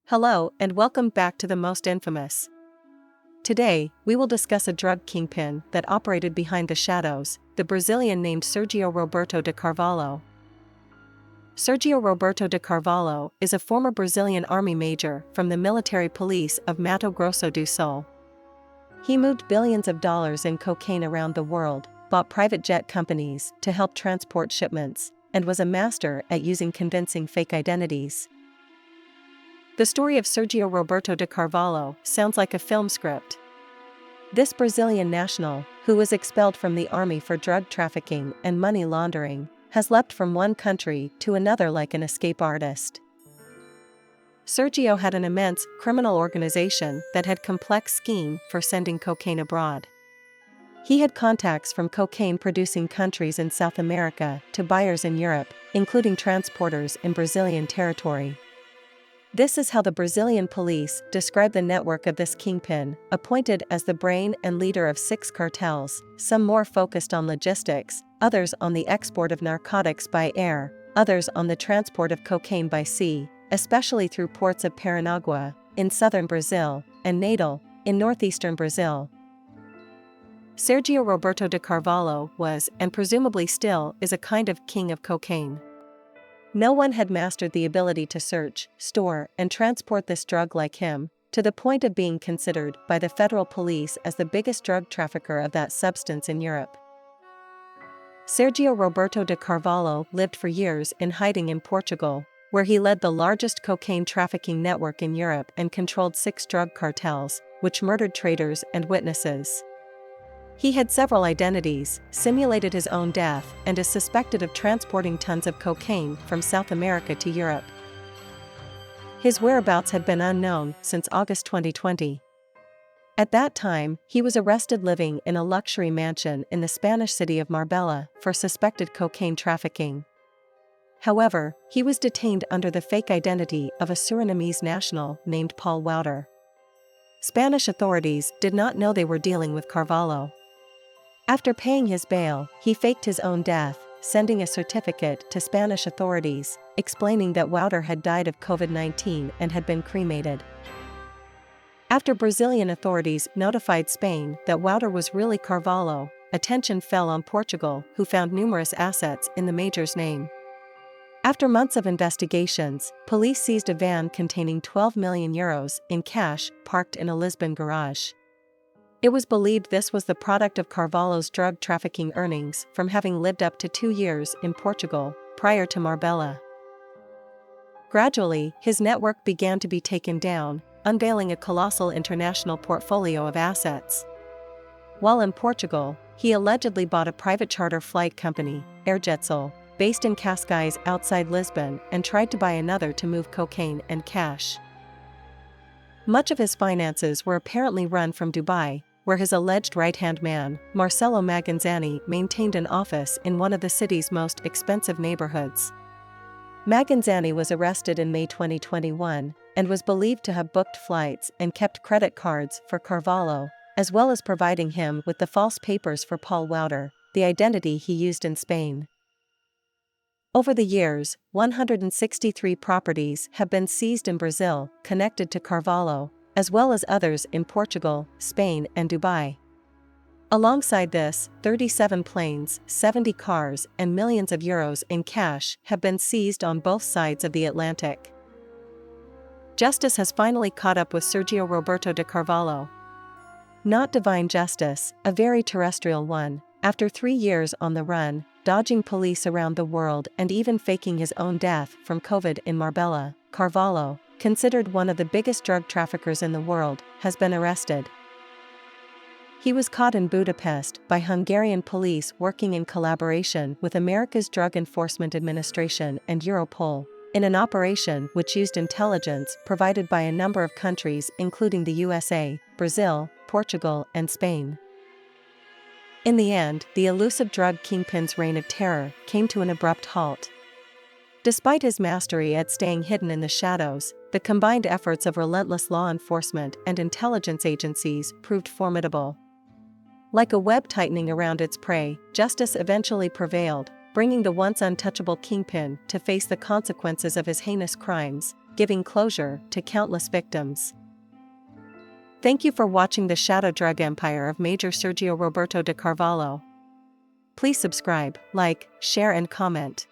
Hello and welcome back to the most infamous. Today, we will discuss a drug kingpin that operated behind the shadows, the Brazilian named Sergio Roberto de Carvalho. Sergio Roberto de Carvalho is a former Brazilian army major from the military police of Mato Grosso do Sul. He moved billions of dollars in cocaine around the world, bought private jet companies to help transport shipments, and was a master at using convincing fake identities. The story of Sergio Roberto de Carvalho sounds like a film script. This Brazilian national, who was expelled from the army for drug trafficking and money laundering, has leapt from one country to another like an escape artist. Sergio had an immense criminal organization that had complex scheme for sending cocaine abroad. He had contacts from cocaine-producing countries in South America to buyers in Europe, including transporters in Brazilian territory. This is how the Brazilian police describe the network of this kingpin, appointed as the brain and leader of 6 cartels, some more focused on logistics, others on the export of narcotics by air, others on the transport of cocaine by sea, especially through ports of Paranagua, in southern Brazil, and Natal, in northeastern Brazil. Sergio Roberto de Carvalho was, and presumably still is, a kind of king of cocaine. No one had mastered the ability to search, store, and transport this drug like him, to the point of being considered by the federal police as the biggest drug trafficker of that substance in Europe. Sergio Roberto de Carvalho lived for years in hiding in Portugal, where he led the largest cocaine trafficking network in Europe and controlled 6 drug cartels, which murdered traders and witnesses. He had several identities, simulated his own death, and is suspected of transporting tons of cocaine from South America to Europe. His whereabouts had been unknown since August 2020. At that time, he was arrested living in a luxury mansion in the Spanish city of Marbella for suspected cocaine trafficking. However, he was detained under the fake identity of a Surinamese national named Paul Wouter. Spanish authorities did not know they were dealing with Carvalho. After paying his bail, he faked his own death, sending a certificate to Spanish authorities, explaining that Wouter had died of COVID-19 and had been cremated. After Brazilian authorities notified Spain that Wouter was really Carvalho, attention fell on Portugal, who found numerous assets in the major's name. After months of investigations, police seized a van containing €12 million in cash parked in a Lisbon garage. It was believed this was the product of Carvalho's drug trafficking earnings from having lived up to 2 years in Portugal, prior to Marbella. Gradually, his network began to be taken down, unveiling a colossal international portfolio of assets. While in Portugal, he allegedly bought a private charter flight company, Airjetsul, based in Cascais outside Lisbon, and tried to buy another to move cocaine and cash. Much of his finances were apparently run from Dubai, where his alleged right-hand man, Marcelo Maganzani, maintained an office in one of the city's most expensive neighborhoods. Maganzani was arrested in May 2021, and was believed to have booked flights and kept credit cards for Carvalho, as well as providing him with the false papers for Paul Wouter, the identity he used in Spain. Over the years, 163 properties have been seized in Brazil, connected to Carvalho, as well as others in Portugal, Spain, and Dubai. Alongside this, 37 planes, 70 cars, and millions of euros in cash have been seized on both sides of the Atlantic. Justice has finally caught up with Sergio Roberto de Carvalho. Not divine justice, a very terrestrial one. After 3 years on the run, dodging police around the world and even faking his own death from COVID in Marbella, Carvalho, considered one of the biggest drug traffickers in the world, has been arrested. He was caught in Budapest by Hungarian police working in collaboration with America's Drug Enforcement Administration and Interpol, in an operation which used intelligence provided by a number of countries including the USA, Brazil, Portugal, and Spain. In the end, the elusive drug kingpin's reign of terror came to an abrupt halt. Despite his mastery at staying hidden in the shadows, the combined efforts of relentless law enforcement and intelligence agencies proved formidable. Like a web tightening around its prey, justice eventually prevailed, bringing the once untouchable kingpin to face the consequences of his heinous crimes, giving closure to countless victims. Thank you for watching the shadow drug empire of Major Sergio Roberto de Carvalho. Please subscribe, like, share and comment.